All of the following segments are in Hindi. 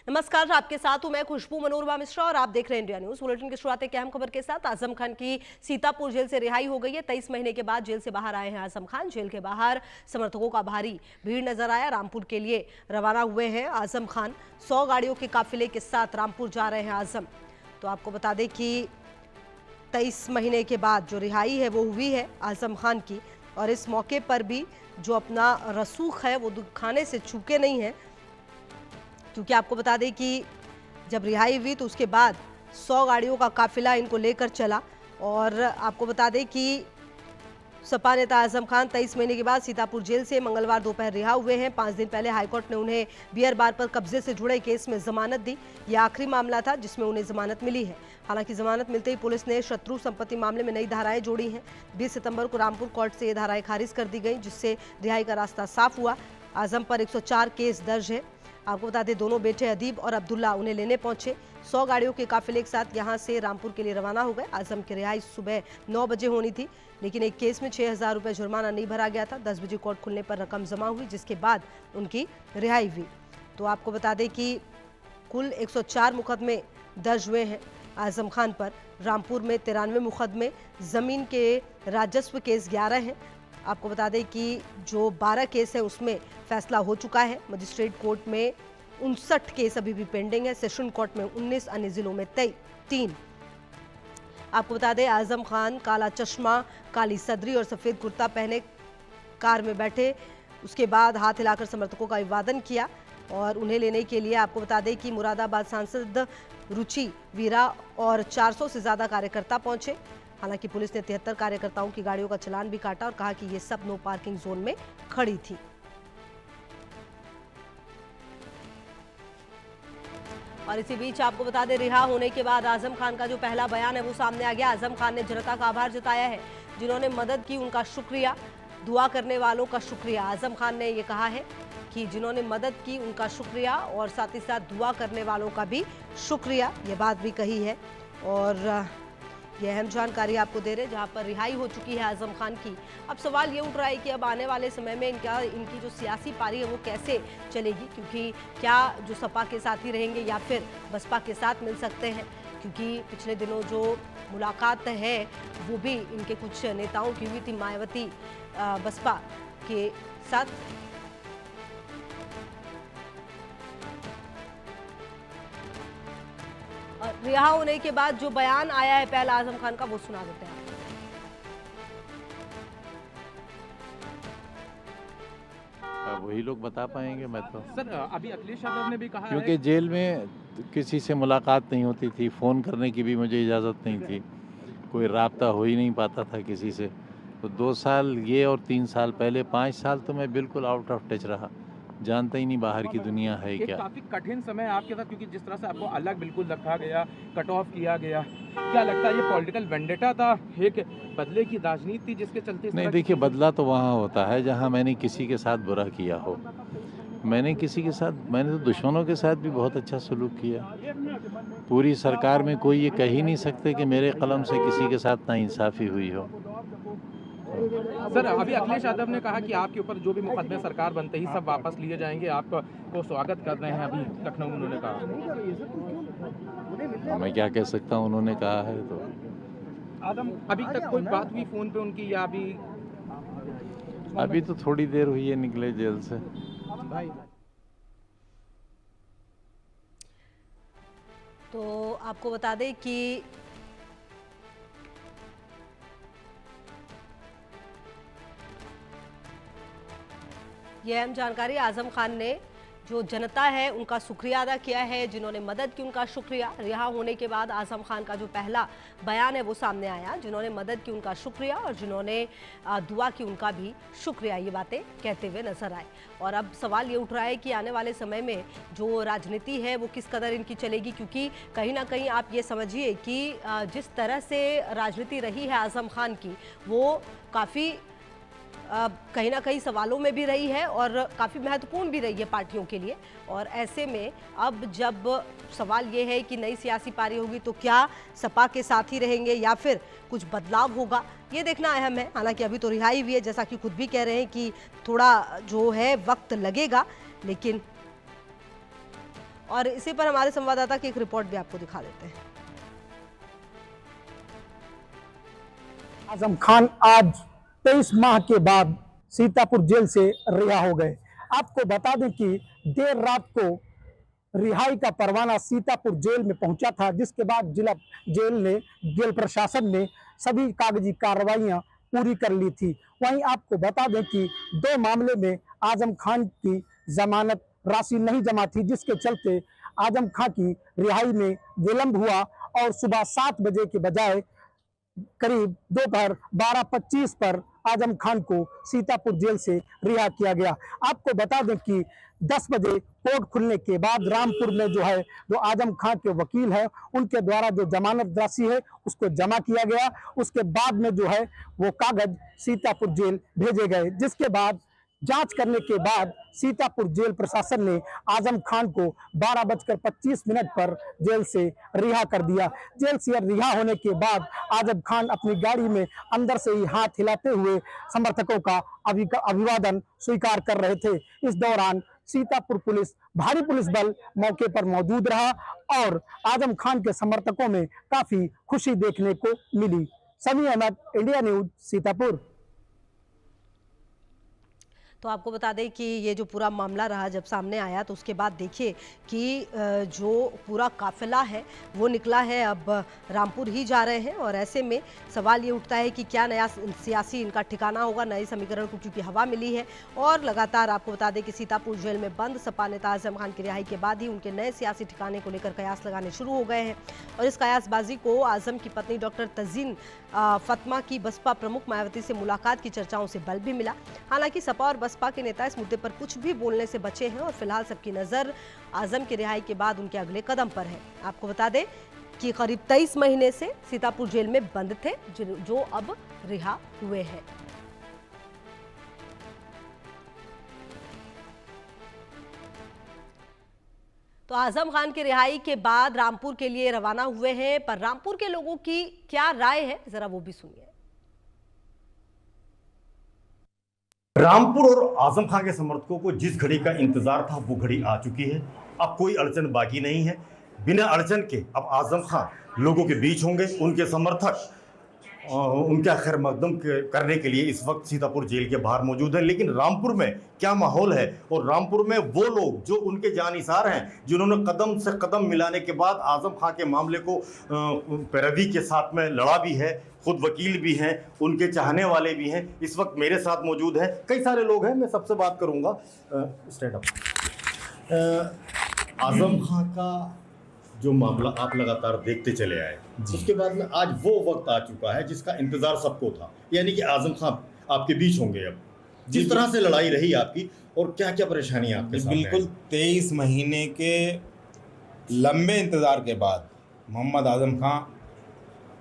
नमस्कार, आपके साथ हूं मैं खुशबू मनोरमा मिश्रा और आप देख रहे हैं इंडिया न्यूज। बुलेटिन की शुरुआत एक अहम खबर के साथ। आजम खान की सीतापुर जेल से रिहाई हो गई है। 23 महीने के बाद जेल से बाहर आए हैं आजम खान। जेल के बाहर समर्थकों का भारी भीड़ नजर आया। रामपुर के लिए रवाना हुए हैं आजम खान। 100 गाड़ियों के काफिले के साथ रामपुर जा रहे हैं आजम। तो आपको बता दें कि 23 महीने के बाद जो रिहाई है वो हुई है आजम खान की, और इस मौके पर भी जो अपना रसूख है वो दिखाने से चूके नहीं है, क्योंकि आपको बता दें कि जब रिहाई हुई तो उसके बाद 100 गाड़ियों का काफिला इनको लेकर चला। और आपको बता दें कि सपा नेता आजम खान 23 महीने के बाद सीतापुर जेल से मंगलवार दोपहर रिहा हुए हैं। 5 दिन पहले हाईकोर्ट ने उन्हें बियर बार पर कब्जे से जुड़े केस में जमानत दी। यह आखिरी मामला था जिसमें उन्हें जमानत मिली है। हालांकि जमानत मिलते ही पुलिस ने शत्रु संपत्ति मामले में नई धाराएं जोड़ी हैं। 20 सितंबर को रामपुर कोर्ट से ये धाराएं खारिज कर दी गई, जिससे रिहाई का रास्ता साफ हुआ। आजम पर 104 केस दर्ज है। आपको बता दें दोनों बेटे अदीब और अब्दुल्ला उन्हें लेने पहुंचे। 100 गाड़ियों के काफिले के साथ यहां से रामपुर के लिए रवाना हो गए। आजम की रिहाई सुबह 9 बजे होनी थी, लेकिन एक केस में 6000 रुपये जुर्माना नहीं भरा गया था। 10 बजे कोर्ट खुलने पर रकम जमा हुई, जिसके बाद उनकी रिहाई हुई। तो आपको बता दें कि कुल 104 मुकदमे दर्ज हुए हैं आजम खान पर। रामपुर में 93 मुकदमे, जमीन के राजस्व केस 11 हैं। आपको बता दें कि जो 12 केस है उसमें फैसला हो चुका है। मजिस्ट्रेट कोर्ट में 59 केस अभी भी पेंडिंग है। सेशन कोर्ट में 19, अन्य जिलों में 3। आपको बता दें आजम खान काला चश्मा, काली सदरी और सफेद कुर्ता पहने कार में बैठे। उसके बाद हाथ हिलाकर समर्थकों का अभिवादन किया और उन्हें लेने के लिए आपको बता दें कि मुरादाबाद सांसद रुचि वीरा और 400 से ज्यादा कार्यकर्ता पहुंचे। हालांकि पुलिस ने 73 कार्यकर्ताओं की गाड़ियों का चालान भी काटा और कहा कि ये सब नो पार्किंग जोन में खड़ी थी। और इसी बीच आपको बता दें रिहा होने के बाद आजम खान का जो पहला बयान है वो सामने आ गया। आजम खान ने जनता का आभार जताया है, जिन्होंने मदद की उनका शुक्रिया, दुआ करने वालों का शुक्रिया। आजम खान ने ये कहा है कि जिन्होंने मदद की उनका शुक्रिया और साथ ही साथ दुआ करने वालों का भी शुक्रिया, ये बात भी कही है। और यह अहम जानकारी आपको दे रहे हैं जहां पर रिहाई हो चुकी है आजम खान की। अब सवाल ये उठ रहा है कि अब आने वाले समय में इनकी जो सियासी पारी है वो कैसे चलेगी, क्योंकि क्या जो सपा के साथ ही रहेंगे या फिर बसपा के साथ मिल सकते हैं, क्योंकि पिछले दिनों जो मुलाकात है वो भी इनके कुछ नेताओं की हुई थी मायावती बसपा के साथ। रिहा होने के बाद जो बयान आया है पहला आजम खान का वो सुना देते हैं। वही लोग बता पाएंगे। मैं तो सर अभी अखिलेश यादव ने भी कहा क्योंकि है जेल में किसी से मुलाकात नहीं होती थी, फ़ोन करने की भी मुझे इजाज़त नहीं थी, कोई राब्ता हो ही नहीं पाता था किसी से। तो 2 साल ये और 3 साल पहले 5 साल तो मैं बिल्कुल आउट ऑफ टच रहा, जानता ही नहीं बाहर की दुनिया है एक क्या। काफी कठिन समय आपके साथ, क्योंकि जिस तरह से आपको अलग बिल्कुल रखा गया, कट ऑफ किया गया, क्या लगता है ये पॉलिटिकल वेंडेटा था, एक बदले की राजनीति थी जिसके चलते नहीं देखिए, बदला तो वहाँ होता है जहाँ मैंने किसी के साथ बुरा किया हो। मैंने तो दुश्मनों के साथ भी बहुत अच्छा सलूक किया। पूरी सरकार में कोई ये कह ही नहीं सकते कि मेरे कलम से किसी के साथ नाइंसाफ़ी हुई हो। सर अभी अखिलेश यादव ने कहा कि आपके ऊपर जो भी मुकदमे सरकार बनते ही सब वापस लिए जाएंगे, आपको स्वागत कर रहे हैं। अभी लखनऊ में उन्होंने कहा। मैं क्या कह सकता हूँ, उन्होंने कहा है तो। अभी तक कोई बात हुई फोन पे उनकी, या अभी तो थोड़ी देर हुई है निकले जेल से। तो आपको बता दें कि यह अहम जानकारी आजम खान ने जो जनता है उनका शुक्रिया अदा किया है, जिन्होंने मदद की उनका शुक्रिया। रिहा होने के बाद आजम खान का जो पहला बयान है वो सामने आया, जिन्होंने मदद की उनका शुक्रिया और जिन्होंने दुआ की उनका भी शुक्रिया, ये बातें कहते हुए नजर आए। और अब सवाल ये उठ रहा है कि आने वाले समय में जो राजनीति है वो किस कदर इनकी चलेगी, क्योंकि कहीं ना कहीं आप ये समझिए कि जिस तरह से राजनीति रही है आजम खान की वो काफ़ी कहीं ना कहीं सवालों में भी रही है और काफ़ी महत्वपूर्ण भी रही है पार्टियों के लिए। और ऐसे में अब जब सवाल ये है कि नई सियासी पारी होगी तो क्या सपा के साथ ही रहेंगे या फिर कुछ बदलाव होगा, ये देखना अहम है। हालांकि अभी तो रिहाई हुई है, जैसा कि खुद भी कह रहे हैं कि थोड़ा जो है वक्त लगेगा, लेकिन और इसी पर हमारे संवाददाता की एक रिपोर्ट भी आपको दिखा देते हैं। आजम खान आज 23 माह के बाद सीतापुर जेल से रिहा हो गए। आपको बता दें कि देर रात को रिहाई का परवाना सीतापुर जेल में पहुंचा था, जिसके बाद जिला जेल प्रशासन ने सभी कागजी कार्रवाइयां पूरी कर ली थी। वहीं आपको बता दें कि 2 मामले में आजम खान की जमानत राशि नहीं जमा थी, जिसके चलते आजम खान की रिहाई में विलंब हुआ और सुबह 7 बजे के बजाय करीब दोपहर 12:25 पर आजम खान को सीतापुर जेल से रिहा किया गया। आपको बता दें कि 10 बजे कोर्ट खुलने के बाद रामपुर में जो आजम खान के वकील है, उनके द्वारा जो जमानत राशि है उसको जमा किया गया। उसके बाद में वो कागज सीतापुर जेल भेजे गए, जिसके बाद जांच करने के बाद सीतापुर जेल प्रशासन ने आजम खान को 12:25 पर जेल से रिहा कर दिया। जेल से रिहा होने के बाद आजम खान अपनी गाड़ी में अंदर से ही हाथ हिलाते हुए समर्थकों का अभिवादन स्वीकार कर रहे थे। इस दौरान सीतापुर पुलिस भारी पुलिस बल मौके पर मौजूद रहा और आजम खान के समर्थकों में काफी खुशी देखने को मिली। समी अहमद, इंडिया न्यूज, सीतापुर। तो आपको बता दें कि ये जो पूरा मामला रहा जब सामने आया तो उसके बाद देखिए कि जो पूरा काफिला है वो निकला है, अब रामपुर ही जा रहे हैं और ऐसे में सवाल ये उठता है कि क्या नया सियासी इनका ठिकाना होगा। नए समीकरण को क्योंकि हवा मिली है और लगातार आपको बता दें कि सीतापुर जेल में बंद सपा नेता आजम खान की रिहाई के बाद ही उनके नए सियासी ठिकाने को लेकर कयास लगाने शुरू हो गए हैं और इस कयासबाजी को आजम की पत्नी डॉक्टर तजीन फतमा की बसपा प्रमुख मायावती से मुलाकात की चर्चाओं से बल भी मिला। हालांकि सपा और बसपा के नेता इस मुद्दे पर कुछ भी बोलने से बचे हैं और फिलहाल सबकी नजर आजम की रिहाई के बाद उनके अगले कदम पर है। आपको बता दें कि करीब 23 महीने से सीतापुर जेल में बंद थे, जो अब रिहा हुए हैं। तो आजम खान की रिहाई के बाद रामपुर के लिए रवाना हुए हैं, पर रामपुर के लोगों की क्या राय है जरा वो भी सुनिए। रामपुर और आजम खान के समर्थकों को जिस घड़ी का इंतजार था वो घड़ी आ चुकी है। अब कोई अड़चन बाकी नहीं है। बिना अड़चन के अब आजम खान लोगों के बीच होंगे। उनके समर्थक उनका खैर मकदम करने के लिए इस वक्त सीतापुर जेल के बाहर मौजूद हैं। लेकिन रामपुर में क्या माहौल है और रामपुर में वो लोग जो उनके जानिसार हैं, जिन्होंने कदम से कदम मिलाने के बाद आजम खान के मामले को पैरवी के साथ में लड़ा भी है, खुद वकील भी हैं, उनके चाहने वाले भी हैं, इस वक्त मेरे साथ मौजूद हैं। कई सारे लोग हैं, मैं सबसे बात करूंगा। Stand up. आजम खान का जो मामला आप लगातार देखते चले आए, उसके बाद में आज वो वक्त आ चुका है जिसका इंतजार सबको था, यानी कि आजम खान आपके बीच होंगे। अब जिस तरह से लड़ाई रही आपकी और क्या क्या परेशानी आपके सामने बिल्कुल 23 महीने के लंबे इंतज़ार के बाद मोहम्मद आजम खान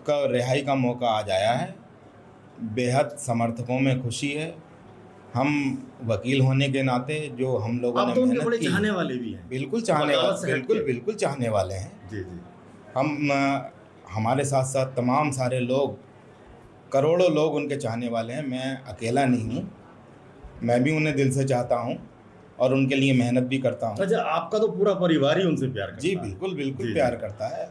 का रिहाई का मौका आज आया है। बेहद समर्थकों में खुशी है। हम वकील होने के नाते जो हम लोगों ने मेहनत की, चाहने वाले भी हैं, बिल्कुल चाहने वाले, बिल्कुल चाहने वाले हैं। जी जी। हम हमारे साथ साथ तमाम सारे लोग, करोड़ों लोग उनके चाहने वाले हैं। मैं अकेला नहीं हूँ, मैं भी उन्हें दिल से चाहता हूँ और उनके लिए मेहनत भी करता हूँ। अच्छा, आपका तो पूरा परिवार ही उनसे प्यार करता जी है। बिल्कुल प्यार करता है।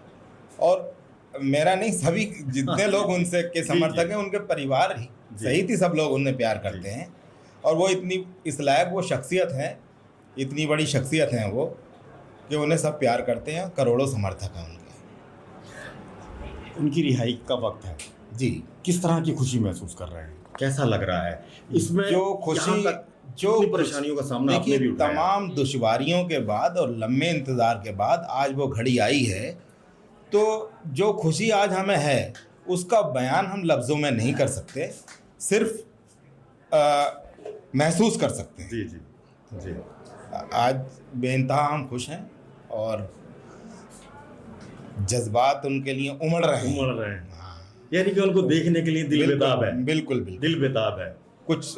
और मेरा नहीं, सभी जितने लोग उनसे के समर्थक हैं उनके परिवार ही सही थी, सब लोग उन्हें प्यार करते हैं। और वो इतनी इस लायक वो शख्सियत है, इतनी बड़ी शख्सियत हैं वो, कि उन्हें सब प्यार करते हैं। करोड़ों समर्थक हैं उनके। उनकी रिहाई का वक्त है जी। किस तरह की खुशी महसूस कर रहे हैं, कैसा लग रहा है इसमें? जो खुशी, जो परेशानियों का सामना आपने भी उठाया, तमाम दुश्वारियों के बाद और लंबे इंतज़ार के बाद आज वो घड़ी आई है, तो जो खुशी आज हमें है उसका बयान हम लफ्ज़ों में नहीं कर सकते, सिर्फ महसूस कर सकते हैं। जी जी जी। आज बेइंतहा हम खुश हैं और जज्बात उनके लिए उमड़ रहे हैं। यानी कि उनको देखने के लिए दिल बेताब है। बिल्कुल दिल बेताब है। कुछ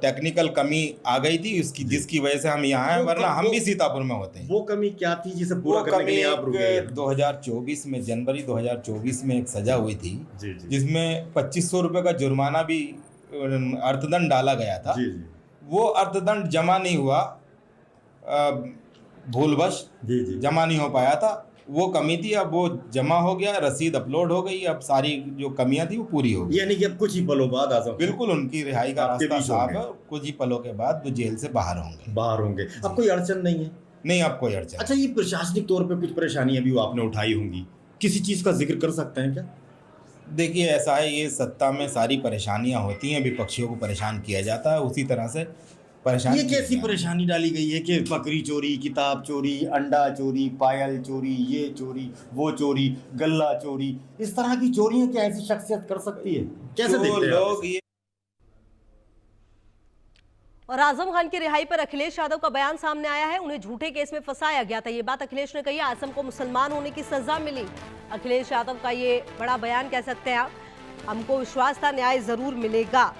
टेक्निकल कमी आ गई थी उसकी, जिसकी वजह से हम यहाँ हैं, वरना हम भी सीतापुर में होते हैं। वो कमी क्या थी जिसे पूरा करने के लिए आप रुके? 2024 में, जनवरी 2024 में एक सजा हुई थी जी जी, जिसमें 2500 रुपये का जुर्माना भी, अर्थदंड डाला गया था। जी जी। वो अर्थदंड जमा नहीं हुआ। भूलवश जी जी जमा नहीं हो पाया था, वो कमी थी, अब वो जमा हो गया, रसीद अपलोड हो गई, अब सारी जो कमियां थी वो पूरी हो गई। यानी कि अब कुछ ही पलों बाद आजम बिल्कुल उनकी रिहाई का आपके रास्ता बीच साफ होंगे। है, कुछ ही पलों के बाद वो जेल से बाहर होंगे। बाहर होंगे। अब कोई अड़चन नहीं है? नहीं, अब कोई अड़चन अच्छा, ये प्रशासनिक तौर पे कुछ परेशानियां भी आपने उठाई होंगी, किसी चीज का जिक्र कर सकते हैं क्या? देखिए, ऐसा है, ये सत्ता में सारी परेशानियां होती हैं, विपक्षियों को परेशान किया जाता है, उसी तरह से परेशान ये किया कैसी जाता है। परेशानी डाली गई है कि बकरी चोरी, किताब चोरी, अंडा चोरी, पायल चोरी, ये चोरी, वो चोरी, गल्ला चोरी, इस तरह की चोरियां क्या ऐसी शख्सियत कर सकती है? कैसे जो देखते हैं आप लोग इसे? ये और आजम खान की रिहाई पर अखिलेश यादव का बयान सामने आया है। उन्हें झूठे केस में फंसाया गया था, ये बात अखिलेश ने कही। आजम को मुसलमान होने की सजा मिली। अखिलेश यादव का ये बड़ा बयान कह सकते हैं आप। हमको विश्वास था न्याय जरूर मिलेगा।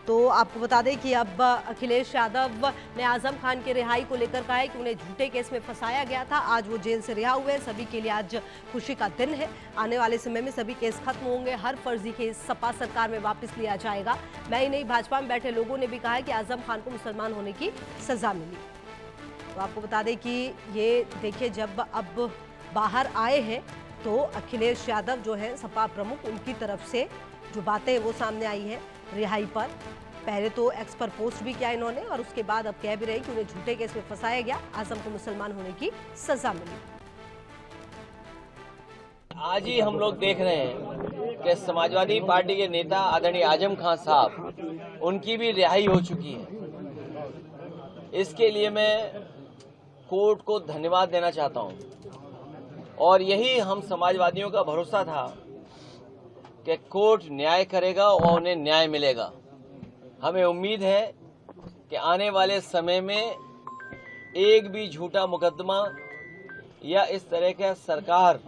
तो आपको बता दें कि अब अखिलेश यादव ने आजम खान की रिहाई को लेकर कहा है कि उन्हें झूठे केस में फंसाया गया था। आज वो जेल से रिहा हुए हैं। सभी के लिए आज खुशी का दिन है। आने वाले समय में सभी केस खत्म होंगे। हर फर्जी केस सपा सरकार में वापस लिया जाएगा। मैं ही नहीं, भाजपा में बैठे लोगों ने भी कहा है कि आजम खान को मुसलमान होने की सजा मिली। तो आपको बता दें कि ये देखिए, जब अब बाहर आए हैं तो अखिलेश यादव जो है सपा प्रमुख, उनकी तरफ से जो बातें वो सामने आई हैं रिहाई पर। पहले तो एक्स पर पोस्ट भी किया इन्होंने और उसके बाद अब कह भी रहे कि उन्हें झूठे केस में फंसाया गया, आजम को मुसलमान होने की सजा मिली। आज ही हम लोग देख रहे हैं कि समाजवादी पार्टी के नेता आदरणीय आजम खान साहब, उनकी भी रिहाई हो चुकी है। इसके लिए मैं कोर्ट को धन्यवाद देना चाहता हूं और यही हम समाजवादियों का भरोसा था कि कोर्ट न्याय करेगा और उन्हें न्याय मिलेगा। हमें उम्मीद है कि आने वाले समय में एक भी झूठा मुकदमा या इस तरह का सरकार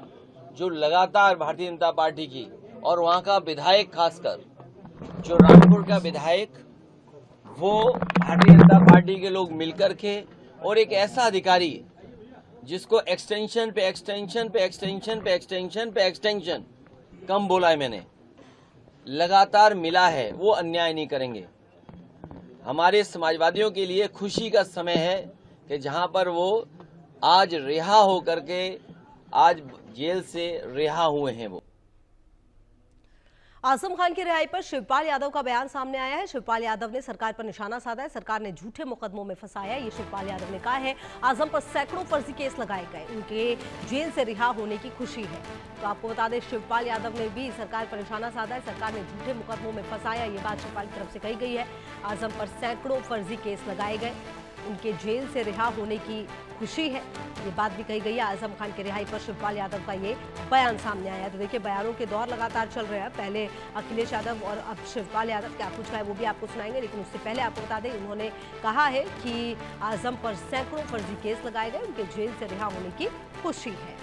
जो लगातार भारतीय जनता पार्टी की और वहां का विधायक, खासकर जो रामपुर का विधायक, वो भारतीय जनता पार्टी के लोग मिलकर के और एक ऐसा अधिकारी जिसको एक्सटेंशन पे एक्सटेंशन पे एक्सटेंशन पे एक्सटेंशन पे एक्सटेंशन, कम बोला है मैंने, लगातार मिला है, वो अन्याय नहीं करेंगे। हमारे समाजवादियों के लिए खुशी का समय है कि जहां पर वो आज रिहा हो करके आज जेल से रिहा हुए हैं। वो आजम खान की रिहाई पर शिवपाल यादव का बयान सामने आया है। शिवपाल यादव ने सरकार पर निशाना साधा है। सरकार ने झूठे मुकदमों में फंसाया, ये शिवपाल यादव ने कहा है। आजम पर सैकड़ों फर्जी केस लगाए गए, उनके जेल से रिहा होने की खुशी है। तो आपको बता दें, शिवपाल यादव ने भी सरकार पर निशाना साधा है। सरकार ने झूठे मुकदमों में फंसाया, ये बात शिवपाल की तरफ से कही गई है। आजम पर सैकड़ों फर्जी केस लगाए गए, उनके जेल से रिहा होने की खुशी है, ये बात भी कही गई है। आजम खान की रिहाई पर शिवपाल यादव का ये बयान सामने आया है। तो देखिए, बयानों के दौर लगातार चल रहे हैं। पहले अखिलेश यादव और अब शिवपाल यादव क्या कुछ कहा है वो भी आपको सुनाएंगे, लेकिन उससे पहले आपको बता दें, उन्होंने कहा है कि आजम पर सैकड़ों फर्जी केस लगाए गए, उनके जेल से रिहा होने की खुशी है।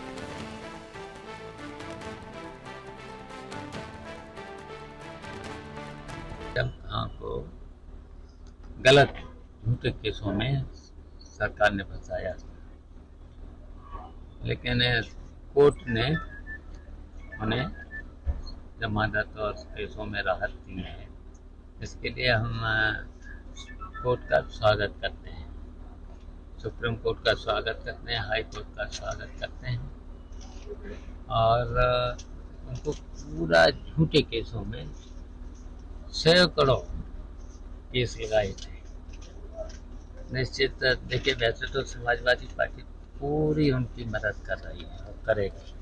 को गलत झूठे केसों में सरकार ने फंसाया, लेकिन कोर्ट ने उन्हें जमानत और केसों में राहत दी है। इसके लिए हम कोर्ट का स्वागत करते हैं, सुप्रीम कोर्ट का स्वागत करते हैं, हाई कोर्ट का स्वागत करते हैं। और उनको पूरा झूठे केसों में सैकड़ों केस लगाए थे। निश्चित देखिए, वैसे तो समाजवादी पार्टी पूरी उनकी मदद कर रही है और करेगी।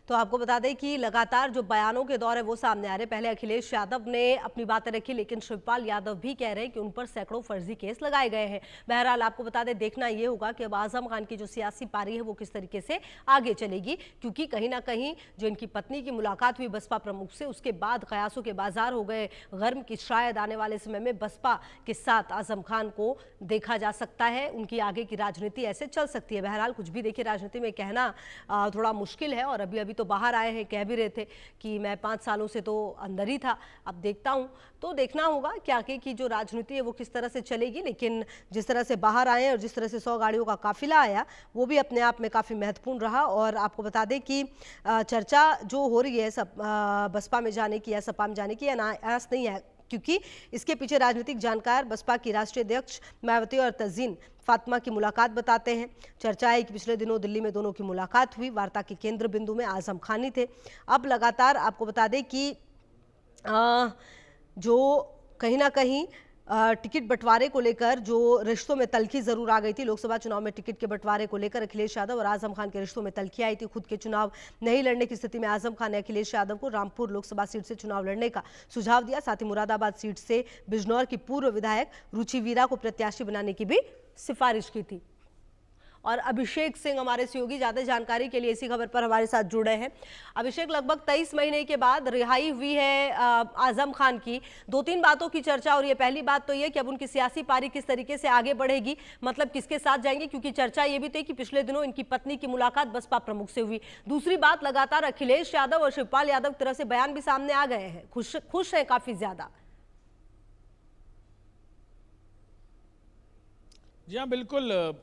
तो आपको बता दें कि लगातार जो बयानों के दौर है वो सामने आ रहे हैं। पहले अखिलेश यादव ने अपनी बातें रखी, लेकिन शिवपाल यादव भी कह रहे हैं कि उन पर सैकड़ों फर्जी केस लगाए गए हैं। बहरहाल आपको बता दें, देखना ये होगा कि अब आजम खान की जो सियासी पारी है वो किस तरीके से आगे चलेगी, क्योंकि कहीं ना कहीं जो इनकी पत्नी की मुलाकात हुई बसपा प्रमुख से, उसके बाद कयासों के बाजार हो गए गर्म की शायद आने वाले समय में बसपा के साथ आजम खान को देखा जा सकता है। उनकी आगे की राजनीति ऐसे चल सकती है। बहरहाल कुछ भी देखिए, राजनीति में कहना थोड़ा मुश्किल है और अभी तो बाहर आए हैं, कह भी रहे थे कि मैं 5 सालों से तो अंदर ही था, अब देखता हूं। तो देखना होगा कि आगे की जो राजनीति है वो किस तरह से चलेगी। लेकिन जिस तरह से बाहर आए और जिस तरह से 100 गाड़ियों का काफिला आया, वो भी अपने आप में काफ़ी महत्वपूर्ण रहा। और आपको बता दें कि चर्चा जो हो रही है बसपा में जाने की या सपा में जाने की, अनायास नहीं है क्योंकि इसके पीछे राजनीतिक जानकार बसपा की राष्ट्रीय अध्यक्ष मायावती और तज़ीन फातिमा की मुलाकात बताते हैं। चर्चा है कि पिछले दिनों दिल्ली में दोनों की मुलाकात हुई। वार्ता के केंद्र बिंदु में आजम खान ही थे। अब लगातार आपको बता दें कि जो कहीं ना कहीं टिकट बंटवारे को लेकर जो रिश्तों में तल्खी जरूर आ गई थी। लोकसभा चुनाव में टिकट के बंटवारे को लेकर अखिलेश यादव और आजम खान के रिश्तों में तल्खी आई थी। खुद के चुनाव नहीं लड़ने की स्थिति में आजम खान ने अखिलेश यादव को रामपुर लोकसभा सीट से चुनाव लड़ने का सुझाव दिया। साथ ही मुरादाबाद सीट से बिजनौर की पूर्व विधायक रुचि वीरा को प्रत्याशी बनाने की भी सिफारिश की थी। और अभिषेक सिंह हमारे सहयोगी ज्यादा जानकारी के लिए इसी खबर पर हमारे साथ जुड़े हैं। अभिषेक, लगभग 23 महीने के बाद रिहाई हुई है आजम खान की। 2-3 बातों की चर्चा, और ये पहली बात तो ये कि अब उनकी सियासी पारी किस तरीके से आगे बढ़ेगी, मतलब किसके साथ जाएंगे, क्योंकि चर्चा ये भी थी कि पिछले दिनों इनकी पत्नी की मुलाकात बसपा प्रमुख से हुई। दूसरी बात, लगातार अखिलेश यादव और शिवपाल यादव की तरफ से बयान भी सामने आ गए हैं, खुश हैं काफी ज्यादा। जी हाँ, बिल्कुल,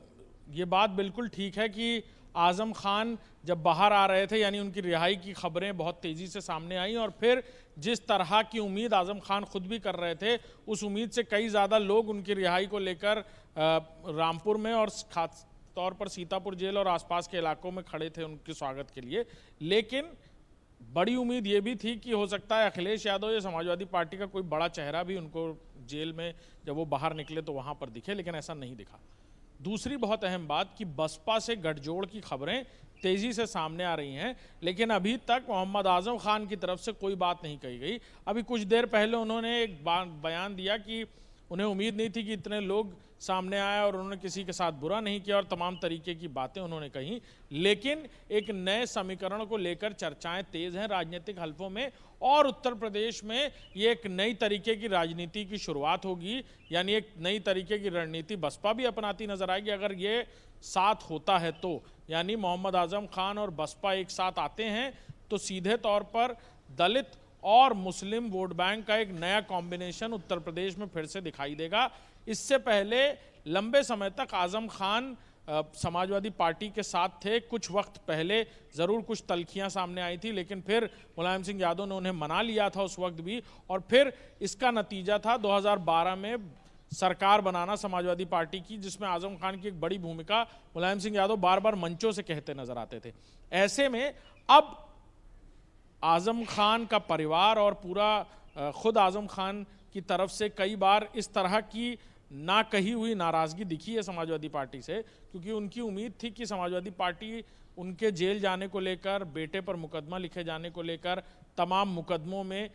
ये बात बिल्कुल ठीक है कि आजम खान जब बाहर आ रहे थे, यानी उनकी रिहाई की खबरें बहुत तेज़ी से सामने आई, और फिर जिस तरह की उम्मीद आजम खान खुद भी कर रहे थे, उस उम्मीद से कई ज़्यादा लोग उनकी रिहाई को लेकर रामपुर में और खास तौर पर सीतापुर जेल और आसपास के इलाकों में खड़े थे उनके स्वागत के लिए। लेकिन बड़ी उम्मीद ये भी थी कि हो सकता है अखिलेश यादव या समाजवादी पार्टी का कोई बड़ा चेहरा भी उनको जेल में जब वो बाहर निकले तो वहाँ पर दिखे, लेकिन ऐसा नहीं दिखा। दूसरी बहुत अहम बात कि बसपा से गठजोड़ की खबरें तेज़ी से सामने आ रही हैं, लेकिन अभी तक मोहम्मद आजम खान की तरफ से कोई बात नहीं कही गई। अभी कुछ देर पहले उन्होंने एक बयान दिया कि उन्हें उम्मीद नहीं थी कि इतने लोग सामने आए, और उन्होंने किसी के साथ बुरा नहीं किया और तमाम तरीके की बातें उन्होंने कही। लेकिन एक नए समीकरण को लेकर चर्चाएं तेज़ हैं राजनीतिक हलफों में, और उत्तर प्रदेश में ये एक नई तरीके की राजनीति की शुरुआत होगी, यानी एक नई तरीके की रणनीति बसपा भी अपनाती नजर आएगी अगर ये साथ होता है तो। यानी मोहम्मद आजम खान और बसपा एक साथ आते हैं तो सीधे तौर पर दलित और मुस्लिम वोट बैंक का एक नया कॉम्बिनेशन उत्तर प्रदेश में फिर से दिखाई देगा। इससे पहले लंबे समय तक आजम खान समाजवादी पार्टी के साथ थे। कुछ वक्त पहले ज़रूर कुछ तल्खियां सामने आई थी, लेकिन फिर मुलायम सिंह यादव ने उन्हें मना लिया था उस वक्त भी, और फिर इसका नतीजा था 2012 में सरकार बनाना समाजवादी पार्टी की, जिसमें आजम खान की एक बड़ी भूमिका मुलायम सिंह यादव बार बार मंचों से कहते नजर आते थे। ऐसे में अब आजम खान का परिवार और पूरा खुद आजम खान की तरफ से कई बार इस तरह की ना कही हुई नाराज़गी दिखी है समाजवादी पार्टी से, क्योंकि उनकी उम्मीद थी कि समाजवादी पार्टी उनके जेल जाने को लेकर, बेटे पर मुकदमा लिखे जाने को लेकर, तमाम मुकदमों में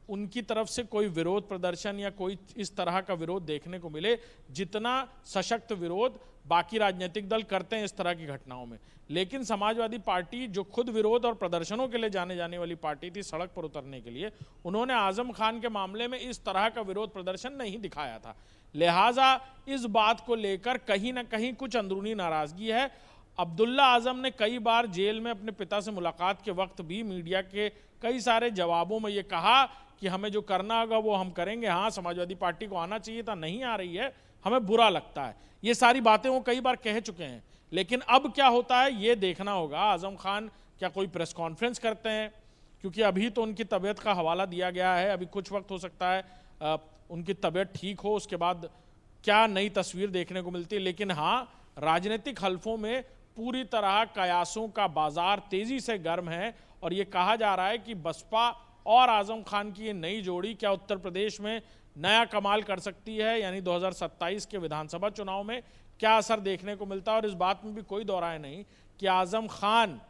उनकी तरफ से कोई विरोध प्रदर्शन या कोई इस तरह का विरोध देखने को मिले जितना सशक्त विरोध बाकी राजनीतिक दल करते हैं इस तरह की घटनाओं में। लेकिन समाजवादी पार्टी, जो खुद विरोध और प्रदर्शनों के लिए जाने वाली पार्टी थी सड़क पर उतरने के लिए, उन्होंने आजम खान के मामले में इस तरह का विरोध प्रदर्शन नहीं दिखाया था। लिहाजा इस बात को लेकर कहीं ना कहीं कुछ अंदरूनी नाराजगी है। अब्दुल्ला आजम ने कई बार जेल में अपने पिता से मुलाकात के वक्त भी मीडिया के कई सारे जवाबों में ये कहा कि हमें जो करना होगा वो हम करेंगे, हाँ समाजवादी पार्टी को आना चाहिए था, नहीं आ रही है, हमें बुरा लगता है। ये सारी बातें वो कई बार कह चुके हैं। लेकिन अब क्या होता है ये देखना होगा। आजम खान क्या कोई प्रेस कॉन्फ्रेंस करते हैं, क्योंकि अभी तो उनकी तबीयत का हवाला दिया गया है, अभी कुछ वक्त हो सकता है उनकी तबीयत ठीक हो, उसके बाद क्या नई तस्वीर देखने को मिलती है। लेकिन हाँ, राजनीतिक हलफों में पूरी तरह कयासों का बाजार तेजी से गर्म है, और ये कहा जा रहा है कि बसपा और आजम खान की ये नई जोड़ी क्या उत्तर प्रदेश में नया कमाल कर सकती है, यानी 2027 के विधानसभा चुनाव में क्या असर देखने को मिलता है। और इस बात में भी कोई दो राय नहीं कि आजम खान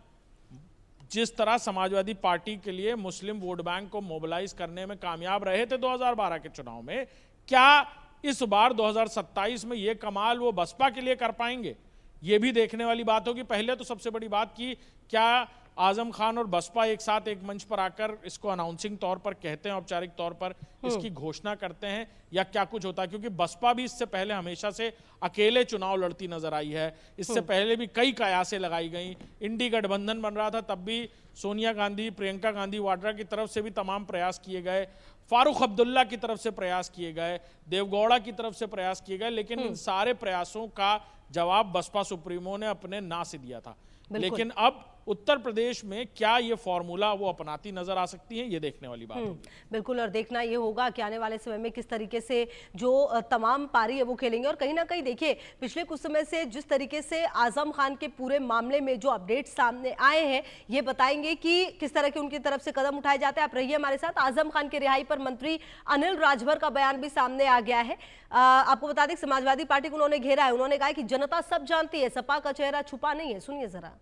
जिस तरह समाजवादी पार्टी के लिए मुस्लिम वोट बैंक को मोबिलाइज करने में कामयाब रहे थे 2012 के चुनाव में, क्या इस बार 2027 में ये कमाल वो बसपा के लिए कर पाएंगे, ये भी देखने वाली बात होगी। पहले तो सबसे बड़ी बात कि क्या आजम खान और बसपा एक साथ एक मंच पर आकर इसको अनाउंसिंग तौर पर कहते हैं, औपचारिक तौर पर इसकी घोषणा करते हैं, या क्या कुछ होता है। क्योंकि बसपा भी इससे पहले हमेशा से अकेले चुनाव लड़ती नजर आई है, इससे पहले भी कई कयासें लगाई गई। इंडी गठबंधन बन रहा था तब भी सोनिया गांधी, प्रियंका गांधी वाड्रा की तरफ से भी तमाम प्रयास किए गए, फारूक अब्दुल्ला की तरफ से प्रयास किए गए, देवगौड़ा की तरफ से प्रयास किए गए, लेकिन इन सारे प्रयासों का जवाब बसपा सुप्रीमो ने अपने ना से दिया था। लेकिन अब उत्तर प्रदेश में क्या ये फॉर्मूला वो अपनाती नजर आ सकती है, ये देखने वाली बात होगी। बिल्कुल, और देखना ये होगा कि आने वाले समय में किस तरीके से जो तमाम पारी है वो खेलेंगे। और कहीं ना कहीं देखिए, पिछले कुछ समय से जिस तरीके से आजम खान के पूरे मामले में जो अपडेट सामने आए हैं, ये बताएंगे कि किस तरह के उनकी तरफ से कदम उठाए जाते हैं। आप रहिए हमारे साथ। आजम खान की रिहाई पर मंत्री अनिल राजभर का बयान भी सामने आ गया है। आपको बता दें, समाजवादी पार्टी को उन्होंने घेरा है। उन्होंने कहा कि जनता सब जानती है, सपा का चेहरा छुपा नहीं है। सुनिए जरा।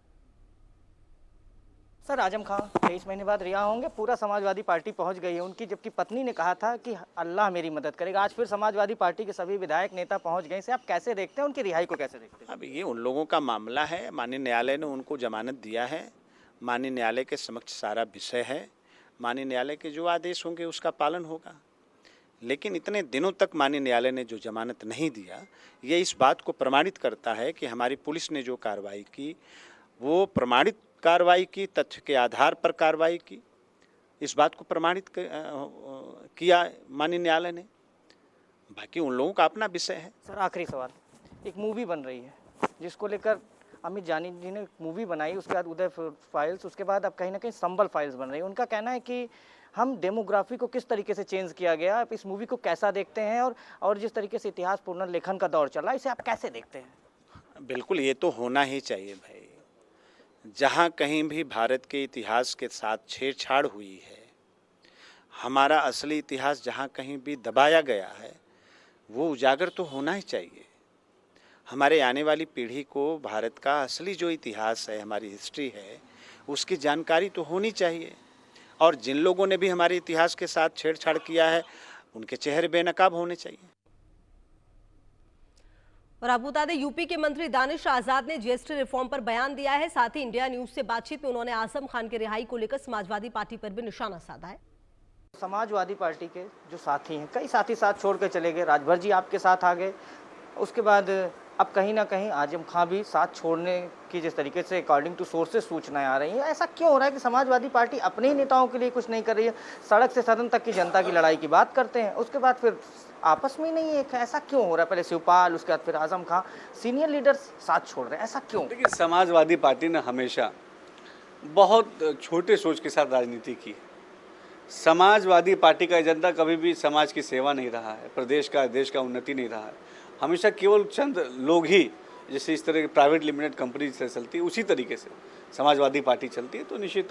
सर, आजम खान 23 महीने बाद रिहा होंगे, पूरा समाजवादी पार्टी पहुंच गई है उनकी, जबकि पत्नी ने कहा था कि अल्लाह मेरी मदद करेगा। आज फिर समाजवादी पार्टी के सभी विधायक नेता पहुंच गए। इसे आप कैसे देखते हैं, उनकी रिहाई को कैसे देखते हैं? अब ये उन लोगों का मामला है, माननीय न्यायालय ने उनको जमानत दिया है, माननीय न्यायालय के समक्ष सारा विषय है, माननीय न्यायालय के जो आदेश होंगे उसका पालन होगा। लेकिन इतने दिनों तक माननीय न्यायालय ने जो जमानत नहीं दिया, ये इस बात को प्रमाणित करता है कि हमारी पुलिस ने जो कार्रवाई की वो प्रमाणित कार्रवाई की, तथ्य के आधार पर कार्रवाई की। इस बात को प्रमाणित किया माननीय न्यायालय ने। बाकी उन लोगों का अपना विषय है। सर, आखिरी सवाल, एक मूवी बन रही है जिसको लेकर अमित जानी जी ने मूवी बनाई, उसके बाद उदय फाइल्स, उसके बाद अब कहीं ना कहीं संबल फाइल्स बन रही है। उनका कहना है कि हम डेमोग्राफी को किस तरीके से चेंज किया गया, आप इस मूवी को कैसा देखते हैं, और जिस तरीके से इतिहास पुनर्लेखन का दौर चल रहा है, इसे आप कैसे देखते हैं? बिल्कुल, ये तो होना ही चाहिए भाई। जहाँ कहीं भी भारत के इतिहास के साथ छेड़छाड़ हुई है, हमारा असली इतिहास जहाँ कहीं भी दबाया गया है, वो उजागर तो होना ही चाहिए। हमारे आने वाली पीढ़ी को भारत का असली जो इतिहास है, हमारी हिस्ट्री है, उसकी जानकारी तो होनी चाहिए। और जिन लोगों ने भी हमारे इतिहास के साथ छेड़छाड़ किया है, उनके चेहरे बेनकाब होने चाहिए। और आपको बता दें, यूपी के मंत्री दानिश आजाद ने जीएसटी रिफॉर्म पर बयान दिया है। साथ ही इंडिया न्यूज से बातचीत में उन्होंने आजम खान की रिहाई को लेकर समाजवादी पार्टी पर भी निशाना साधा है। समाजवादी पार्टी के जो साथी हैं, कई साथी साथ छोड़ के चले गए, राजभर जी आपके साथ आ गए, उसके बाद अब कहीं ना कहीं आजम खान भी साथ छोड़ने की जिस तरीके से अकॉर्डिंग टू सोर्सेज सूचनाएं आ रही हैं, ऐसा क्यों हो रहा है कि समाजवादी पार्टी अपने ही नेताओं के लिए कुछ नहीं कर रही है? सड़क से सदन तक की जनता की लड़ाई की बात करते हैं, उसके बाद फिर आपस में नहीं है। ऐसा क्यों हो रहा है? पहले शिवपाल, उसके बाद फिर आजम खान, सीनियर लीडर्स साथ छोड़ रहे हैं, ऐसा क्यों? देखिए, समाजवादी पार्टी ने हमेशा बहुत छोटे सोच के साथ राजनीति की। समाजवादी पार्टी का एजेंडा कभी भी समाज की सेवा नहीं रहा है, प्रदेश का, देश का उन्नति नहीं रहा है। हमेशा केवल चंद लोग ही, जैसे इस तरह की प्राइवेट लिमिटेड कंपनी से चलती है, उसी तरीके से समाजवादी पार्टी चलती है। तो निश्चित